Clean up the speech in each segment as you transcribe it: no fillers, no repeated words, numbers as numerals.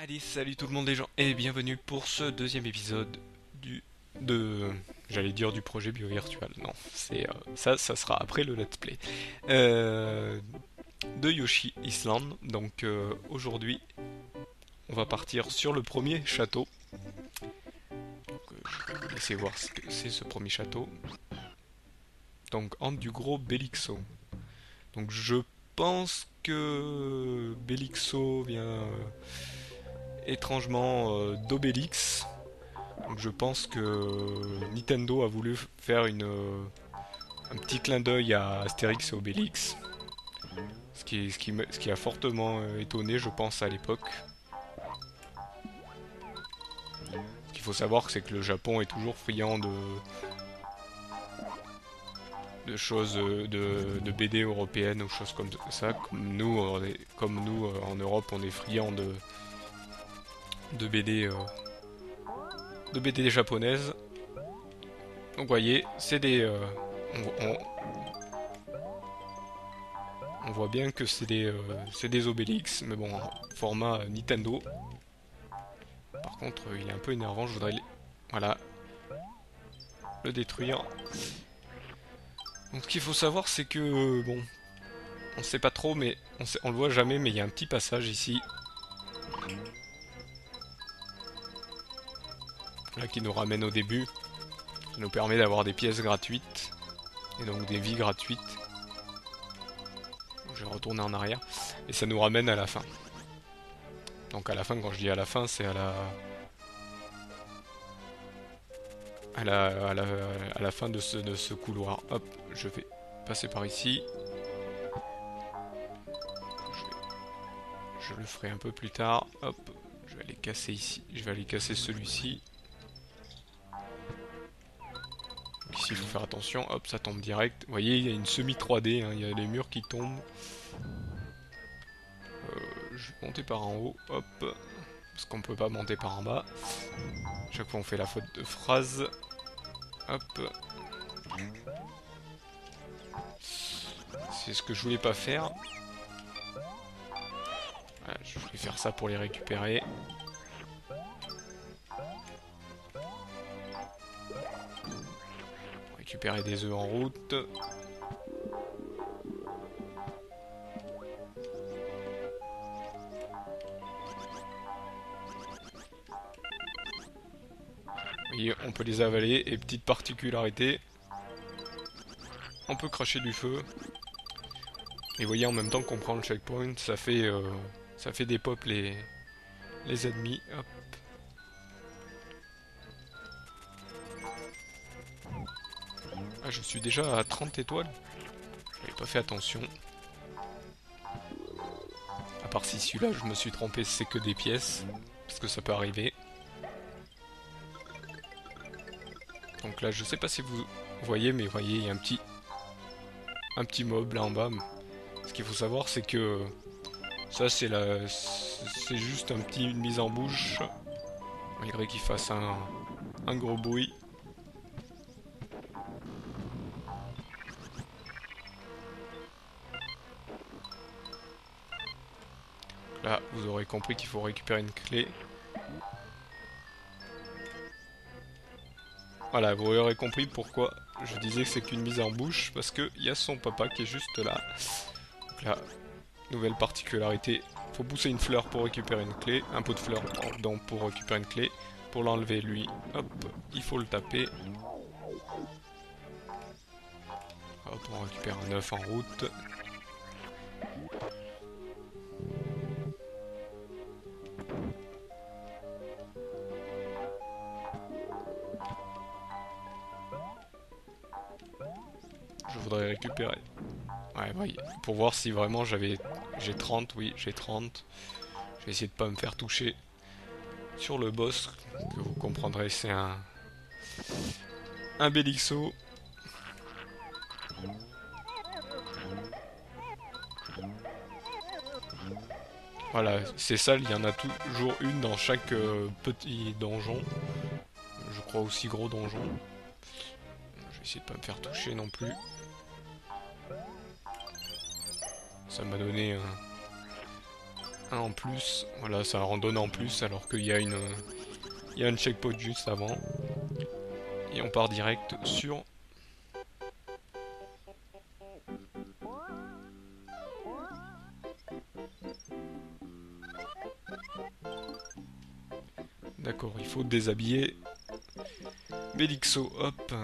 Allez, salut tout le monde les gens et bienvenue pour ce deuxième épisode du de j'allais dire du projet BioVirtual. Non, c'est ça sera après le let's play euh, de Yoshi Island. Donc aujourd'hui, on va partir sur le premier château. Je vais vous laisser voir ce que c'est ce premier château. Donc Anne du Gros Belixo. Donc je pense que Belixo vient étrangement d'Obélix. Donc je pense que Nintendo a voulu faire un petit clin d'œil à Astérix et Obélix, ce qui a fortement étonné, je pense, à l'époque. Ce qu'il faut savoir, c'est que le Japon est toujours friand de choses, de BD européennes ou choses comme ça. Comme nous en Europe, on est friand de BD, de BD japonaises. Donc, vous voyez, on voit bien que c'est des Obélix, mais bon, format Nintendo. Par contre, il est un peu énervant, je voudrais voilà, le détruire. Donc ce qu'il faut savoir, c'est que, bon, on sait pas trop, mais on le voit jamais, mais il y a un petit passage ici, là, qui nous ramène au début. Ça nous permet d'avoir des pièces gratuites, et donc des vies gratuites. Donc, je vais retourner en arrière, et ça nous ramène à la fin. Donc à la fin, quand je dis à la fin, c'est à la fin de ce couloir. Hop, je vais passer par ici. Je le ferai un peu plus tard. Hop, je vais aller casser ici. Je vais aller casser celui-ci. Donc ici, il faut faire attention. Hop, ça tombe direct. Vous voyez, il y a une semi 3D. Hein, il y a les murs qui tombent. Je vais monter par en haut. Hop, parce qu'on peut pas monter par en bas. Chaque fois, on fait la faute de phrase. Hop. C'est ce que je voulais pas faire. Voilà, je voulais faire ça pour les récupérer. Récupérer des œufs en route. Vous voyez, on peut les avaler. Et petite particularité, on peut cracher du feu. Et vous voyez, en même temps qu'on prend le checkpoint, ça fait des pop les ennemis. Hop. Ah, je suis déjà à 30 étoiles. J'avais pas fait attention. À part si celui-là, je me suis trompé, c'est que des pièces. Parce que ça peut arriver. Donc là, je sais pas si vous voyez, mais vous voyez, il y a un petit mob là en bas. Ce qu'il faut savoir, c'est que ça, c'est juste une mise en bouche. Malgré qu'il fasse un gros bruit. Là, vous aurez compris qu'il faut récupérer une clé. Voilà, vous aurez compris pourquoi je disais que c'est qu'une mise en bouche. Parce qu'il y a son papa qui est juste là. Donc là, nouvelle particularité. Faut pousser une fleur pour récupérer une clé. Un pot de fleurs pardon, pour récupérer une clé. Pour l'enlever, lui, hop, il faut le taper. Hop, on récupère un œuf en route. Je voudrais récupérer. Ouais, oui, pour voir si vraiment j'ai 30, oui, j'ai 30. Je vais essayer de pas me faire toucher sur le boss, que vous comprendrez, c'est un Belixo. Voilà, c'est ça, il y en a toujours une dans chaque petit donjon. Je crois aussi gros donjon. Je vais essayer de pas me faire toucher non plus. Ça m'a donné un en plus. Voilà, ça en donne en plus alors qu'il y a il y a un checkpoint juste avant. Et on part direct sur... D'accord, il faut déshabiller Belixo, hop.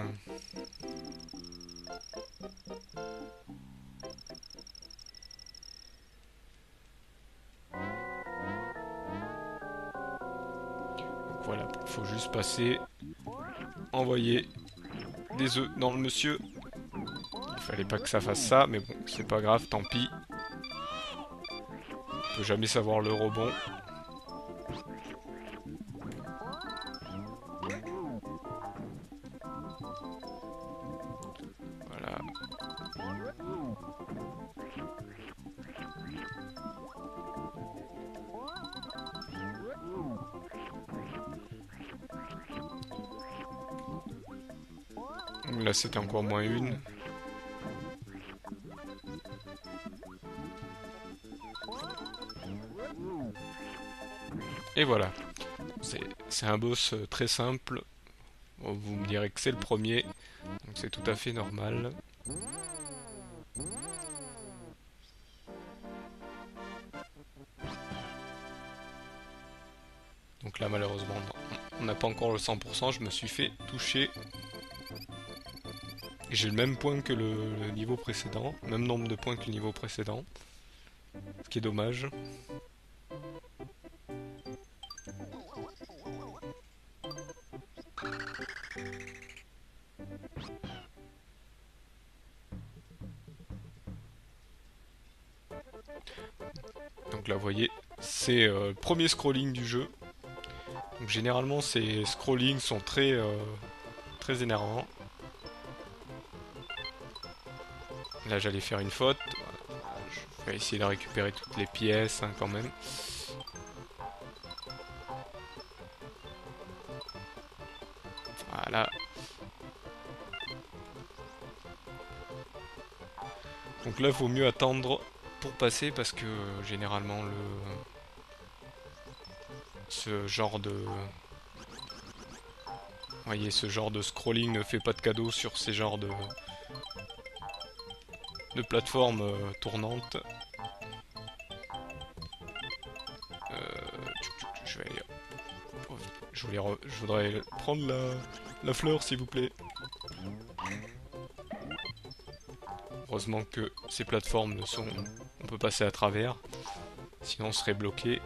Donc voilà, il faut juste passer, envoyer des œufs dans le monsieur. Il fallait pas que ça fasse ça, mais bon, c'est pas grave, tant pis. On peut jamais savoir le rebond. Voilà. Donc là, c'était encore moins une. Et voilà. C'est un boss très simple. Bon, vous me direz que c'est le premier, donc c'est tout à fait normal. Donc là, malheureusement, non. On n'a pas encore le 100%, je me suis fait toucher. J'ai le même point que le niveau précédent, même nombre de points que le niveau précédent, ce qui est dommage. Donc là, vous voyez, c'est le premier scrolling du jeu. Donc généralement, ces scrollings sont très énervants. Là, j'allais faire une faute. Je vais essayer de récupérer toutes les pièces, hein, quand même. Voilà. Donc là, il vaut mieux attendre pour passer parce que généralement, ce genre de... Vous voyez, ce genre de scrolling ne fait pas de cadeau sur ces genres de plateformes tournantes. Je vais aller... je voudrais prendre la fleur, s'il vous plaît. Heureusement que ces plateformes sont... On peut passer à travers. Sinon on serait bloqué.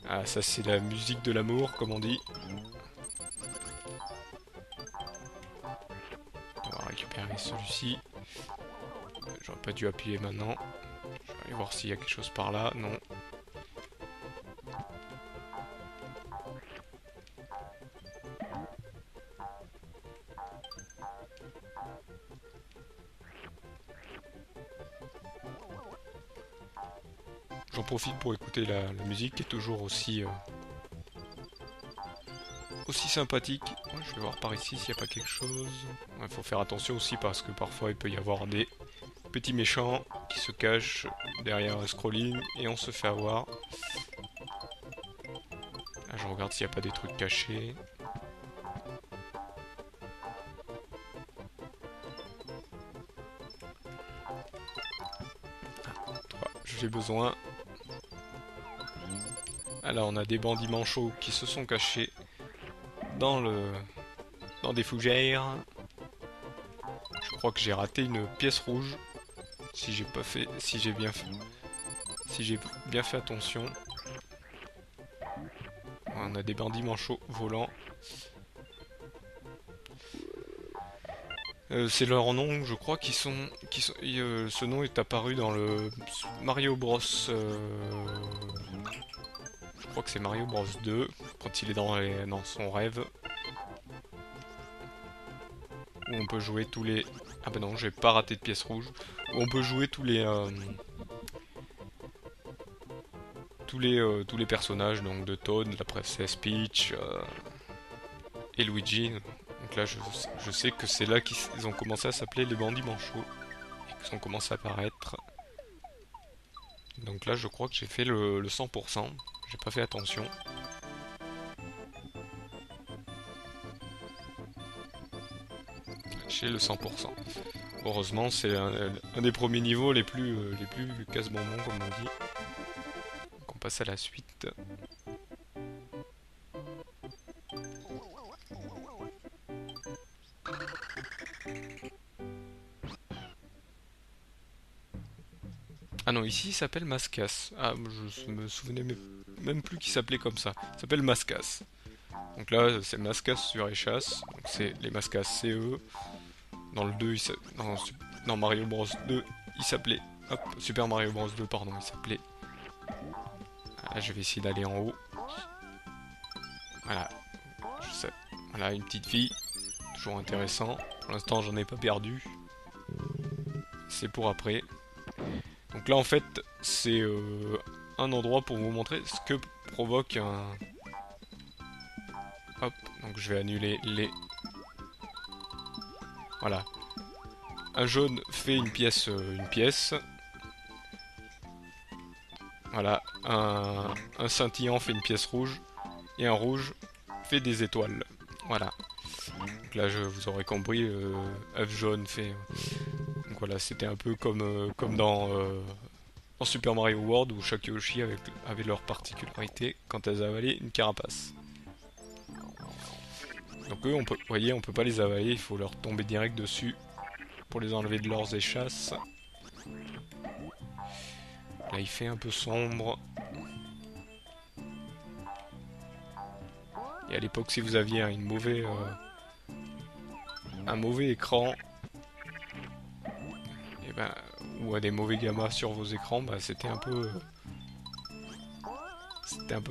Ah, ça c'est la musique de l'amour, comme on dit. On va récupérer celui-ci. J'aurais pas dû appuyer maintenant. Je vais aller voir s'il y a quelque chose par là. Non. J'en profite pour écouter la musique qui est toujours aussi sympathique. Ouais, je vais voir par ici s'il n'y a pas quelque chose. Il faut faire attention aussi parce que parfois il peut y avoir des petits méchants qui se cachent derrière un scrolling et on se fait avoir. Là je regarde s'il n'y a pas des trucs cachés. J'ai besoin. Ah là on a des bandits manchots qui se sont cachés dans des fougères. Je crois que j'ai raté une pièce rouge. Si j'ai bien fait attention. On a des bandits manchots volants. C'est leur nom, je crois, ce nom est apparu dans le Mario Bros. Je crois que c'est Mario Bros 2, quand il est dans son rêve. Où on peut jouer tous les... Ah bah non, j'ai pas raté de pièce rouge. Où on peut jouer tous les personnages, donc de Toad, la princesse Peach, et Luigi. Donc là, je sais que c'est là qu'ils ont commencé à s'appeler les bandits manchots et qu'ils ont commencé à apparaître. Donc là, je crois que j'ai fait le 100%. J'ai pas fait attention. J'ai le 100%. Heureusement, c'est un des premiers niveaux les plus casse-bonbons, comme on dit. Donc on passe à la suite. Ah non, ici il s'appelle Mascas. Ah, je me souvenais même plus qu'il s'appelait comme ça. Il s'appelle Mascas. Donc là, c'est Mascas sur Échasse. Donc c'est les Mascas CE. Dans le 2, dans Mario Bros 2, il s'appelait... Hop, Super Mario Bros 2, pardon, il s'appelait... Ah, je vais essayer d'aller en haut. Voilà, je sais. Voilà, une petite fille. Toujours intéressant. Pour l'instant, j'en ai pas perdu. C'est pour après. Donc là, en fait, c'est un endroit pour vous montrer ce que provoque un... Hop, donc je vais annuler les... Voilà. Un jaune fait une pièce, Voilà. Un scintillant fait une pièce rouge. Et un rouge fait des étoiles. Voilà. Donc là, vous aurez compris, œuf jaune fait... Donc voilà, c'était un peu comme dans Super Mario World où chaque Yoshi avait leur particularité quand elles avalaient une carapace. Donc eux, vous voyez, on peut pas les avaler, il faut leur tomber direct dessus pour les enlever de leurs échasses. Là, il fait un peu sombre. Et à l'époque, si vous aviez un mauvais écran, et ben, ou des mauvais gammas sur vos écrans, bah, c'était un peu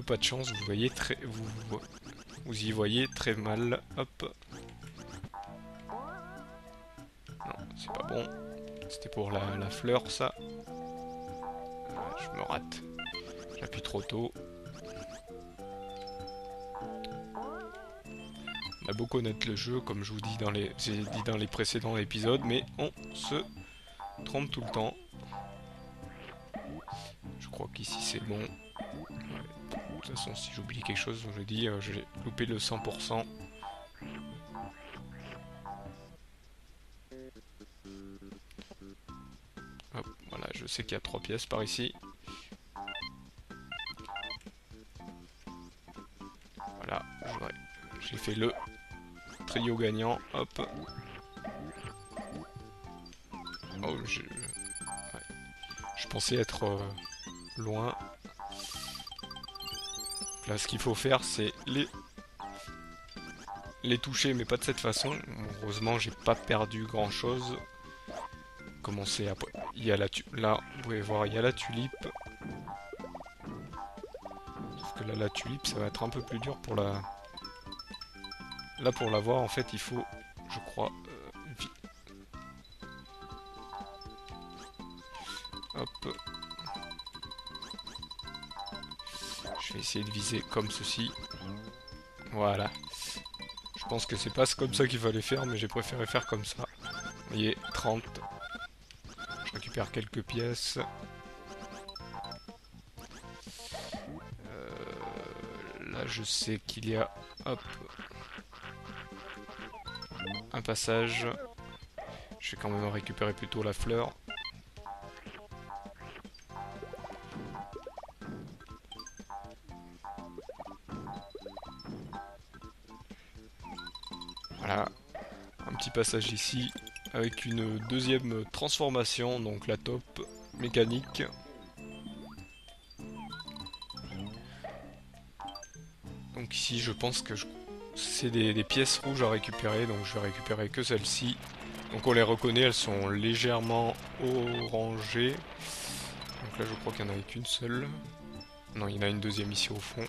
pas de chance. Vous voyez vous y voyez très mal. Hop. Non, c'est pas bon. C'était pour la fleur, ça. Je me rate. J'appuie trop tôt. On a beau connaître le jeu, comme je vous dis j'ai dit dans les précédents épisodes, mais on se trompe tout le temps. Je crois qu'ici c'est bon. Ouais. De toute façon, si j'oublie quelque chose, je dis, j'ai loupé le 100%. Hop, voilà, je sais qu'il y a 3 pièces par ici. Voilà, j'ai fait le trio gagnant, hop. Oh, je pensais être loin. Là, ce qu'il faut faire, c'est les toucher, mais pas de cette façon. Heureusement, j'ai pas perdu grand chose. Commencer après. Il y a là, vous pouvez voir, il y a la tulipe. Sauf que là, la tulipe, ça va être un peu plus dur pour la... Là, pour l'avoir, en fait, il faut, je crois... Hop. Je vais essayer de viser comme ceci. Voilà. Je pense que c'est pas comme ça qu'il fallait faire, mais j'ai préféré faire comme ça. Vous voyez, 30. Je récupère quelques pièces. Là, je sais qu'il y a... Hop. Un passage. Je vais quand même récupérer plutôt la fleur. Voilà. Un petit passage ici. Avec une deuxième transformation. Donc la taupe mécanique. Donc ici, je pense que c'est des pièces rouges à récupérer. Donc je vais récupérer que celles-ci. Donc on les reconnaît, elles sont légèrement orangées. Donc là je crois qu'il n'y en a qu'une seule. Non, il y en a une deuxième ici au fond.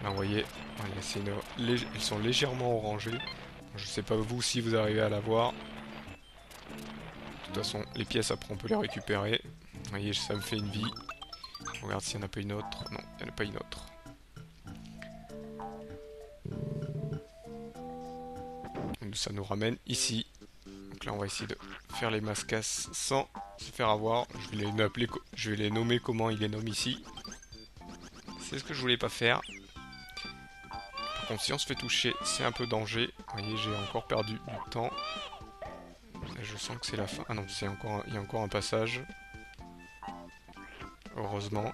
Là vous voyez, elles sont légèrement orangées. Je sais pas vous si vous arrivez à la voir. De toute façon, les pièces après on peut les récupérer. Vous voyez, ça me fait une vie. Je regarde s'il n'y en a pas une autre. Non, il n'y en a pas une autre. Ça nous ramène ici. Donc là on va essayer de faire les mascasses sans se faire avoir. Je vais les nommer comment il les nomme ici. C'est ce que je voulais pas faire. Par contre si on se fait toucher c'est un peu danger. Vous voyez j'ai encore perdu du temps. Là, je sens que c'est la fin. Ah non, il y a encore un passage. Heureusement.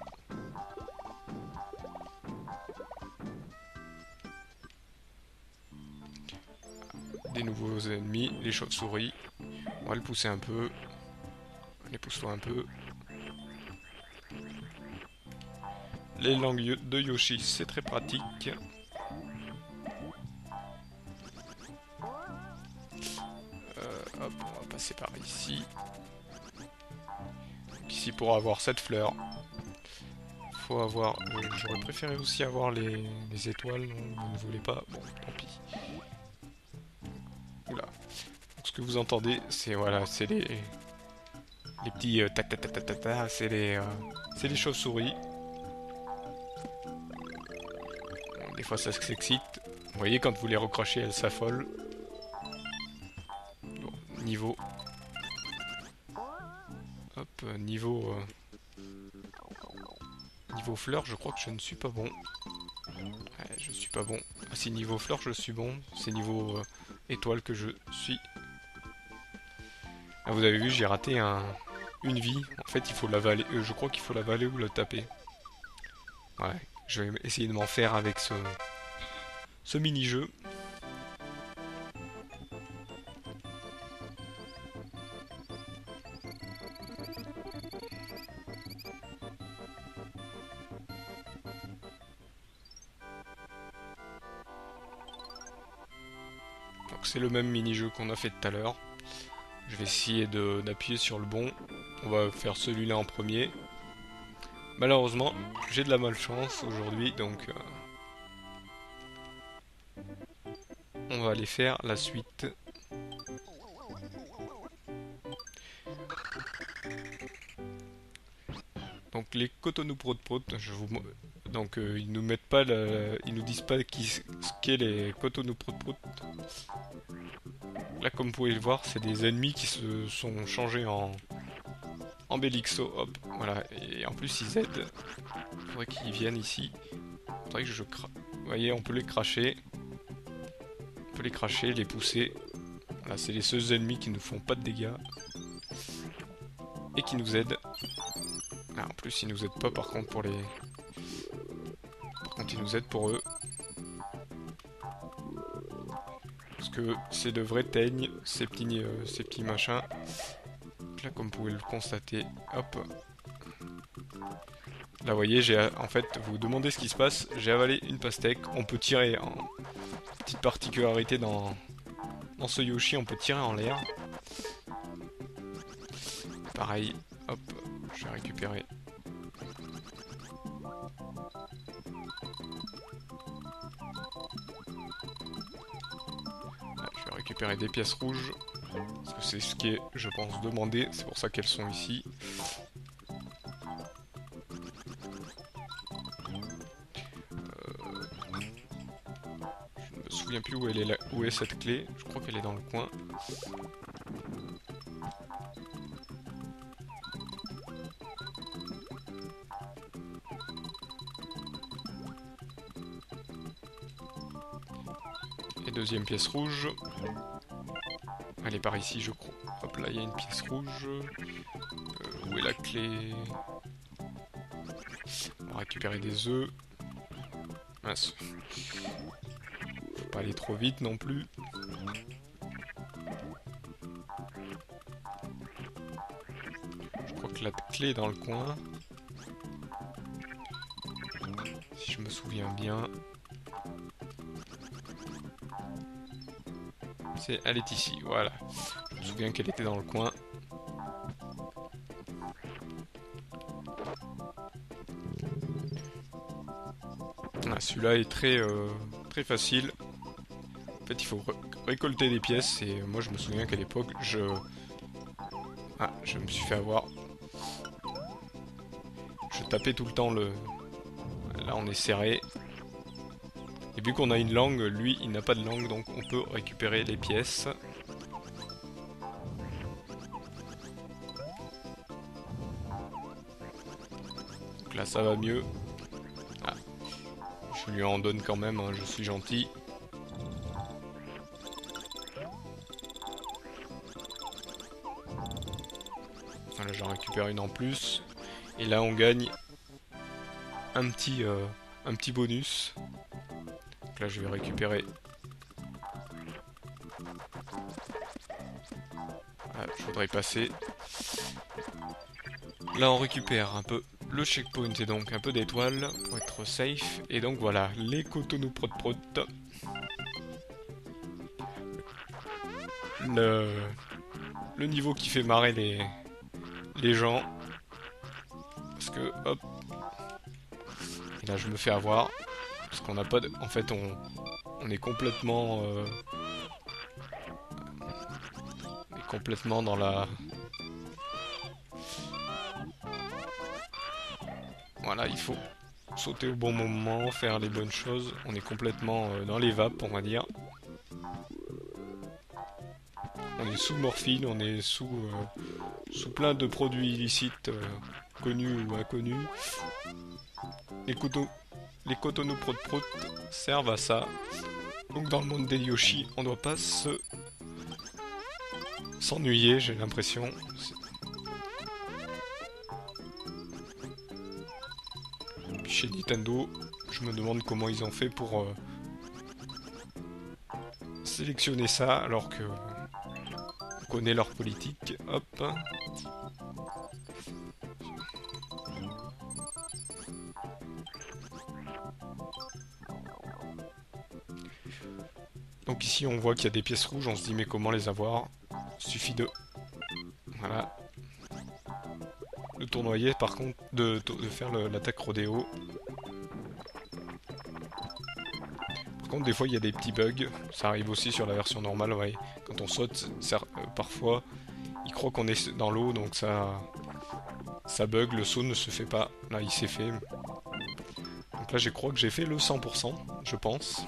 Des nouveaux ennemis, les chauves-souris. On va le pousser un peu. Les pousse-toi un peu. Les langues de Yoshi, c'est très pratique. Hop, on va passer par ici. Donc ici pour avoir cette fleur. Faut avoir... J'aurais préféré aussi avoir les étoiles. Non, vous ne voulez pas. Bon, tant pis. Oula. Donc, ce que vous entendez, c'est voilà, c'est les petits ta ta ta ta ta ta, c'est les chauves-souris. Bon, des fois ça s'excite. Vous voyez quand vous les recrochez, elles s'affolent. Bon, niveau. Hop, niveau fleur, je crois que je ne suis pas bon. Ouais, je suis pas bon. Ah si niveau fleur je suis bon, c'est niveau étoile que je suis. Ah, vous avez vu, j'ai raté une vie. En fait, il faut l'avaler. Je crois qu'il faut l'avaler ou le taper. Ouais, je vais essayer de m'en faire avec ce mini-jeu. Donc c'est le même mini-jeu qu'on a fait tout à l'heure. Je vais essayer d'appuyer sur le bon. On va faire celui-là en premier. Malheureusement, j'ai de la malchance aujourd'hui, donc on va aller faire la suite. Donc les Cotonou Prout Prout, donc ils nous mettent pas ils nous disent pas ce qu'est les Cotonou Prout Prout. Là comme vous pouvez le voir, c'est des ennemis qui se sont changés en Bélixo, hop, voilà, et en plus ils aident. Il faudrait qu'ils viennent ici. Il faudrait que vous voyez, on peut les cracher. On peut les cracher, les pousser. Voilà, c'est les seuls ennemis qui nous font pas de dégâts. Et qui nous aident. Ah, en plus, ils nous aident pas par contre pour les... Par contre, ils nous aident pour eux. Parce que c'est de vrais teignes, ces petits machins. Là, comme vous pouvez le constater, hop. Là, vous voyez, en fait, vous vous demandez ce qui se passe. J'ai avalé une pastèque. On peut tirer en... Petite particularité dans ce Yoshi, on peut tirer en l'air. Pareil, hop, je vais récupérer. Là, je vais récupérer des pièces rouges. Parce que c'est ce qui est, je pense, demandé. C'est pour ça qu'elles sont ici. Je me souviens plus où elle est où est cette clé. Je crois qu'elle est dans le coin. Et deuxième pièce rouge. Elle est par ici, je crois. Hop là, il y a une pièce rouge. Où est la clé? On va récupérer des œufs. Mince. Faut pas aller trop vite non plus. Je crois que la clé est dans le coin. Si je me souviens bien. Elle est ici, voilà. Je me souviens qu'elle était dans le coin. Ah, celui-là est très facile. En fait, il faut récolter des pièces. Et moi, je me souviens qu'à l'époque, je me suis fait avoir. Je tapais tout le temps le... Là, on est serré. vu qu'on a une langue, lui il n'a pas de langue, donc on peut récupérer les pièces. Donc là ça va mieux. Ah. Je lui en donne quand même, hein, je suis gentil. Voilà, j'en récupère une en plus. Et là on gagne un petit bonus. Donc là je vais récupérer. Ah, je voudrais y passer. Là on récupère un peu le checkpoint et donc un peu d'étoiles pour être safe. Et donc voilà, les Cotonou Prot Prot. Le niveau qui fait marrer les gens. Parce que hop. Et là je me fais avoir. Parce qu'on n'a pas de. En fait on est complètement. On est complètement dans la. Voilà, il faut sauter au bon moment, faire les bonnes choses. On est complètement dans les vapes, on va dire. On est sous morphine, on est sous plein de produits illicites, connus ou inconnus. Les Cotonou Prot Prot servent à ça. Donc dans le monde des Yoshi, on doit pas s'ennuyer, j'ai l'impression. Puis chez Nintendo, je me demande comment ils ont fait pour sélectionner ça alors que on connaît leur politique. Hop. Donc ici on voit qu'il y a des pièces rouges, on se dit mais comment les avoir? Il suffit de... Voilà. Le tournoyer par contre, de faire l'attaque rodéo. Par contre des fois il y a des petits bugs, ça arrive aussi sur la version normale, ouais. Quand on saute, parfois il croit qu'on est dans l'eau donc ça bug, le saut ne se fait pas. Là il s'est fait. Donc là je crois que j'ai fait le 100%, je pense.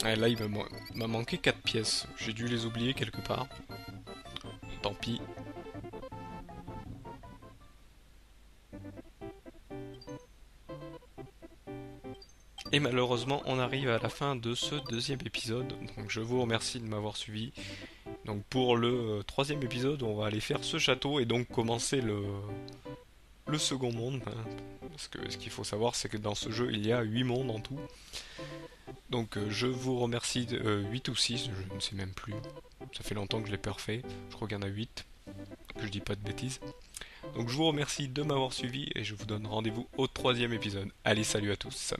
Ah, là, il m'a manqué 4 pièces. J'ai dû les oublier quelque part. Tant pis. Et malheureusement, on arrive à la fin de ce deuxième épisode. Donc je vous remercie de m'avoir suivi. Donc pour le troisième épisode, on va aller faire ce château et donc commencer le second monde. Hein. Parce que ce qu'il faut savoir, c'est que dans ce jeu, il y a 8 mondes en tout. Donc je vous remercie, 8 ou 6, je ne sais même plus. Ça fait longtemps que je l'ai pas refait, je crois qu'il y en a 8, que je dis pas de bêtises. Donc je vous remercie de m'avoir suivi et je vous donne rendez-vous au troisième épisode. Allez, salut à tous.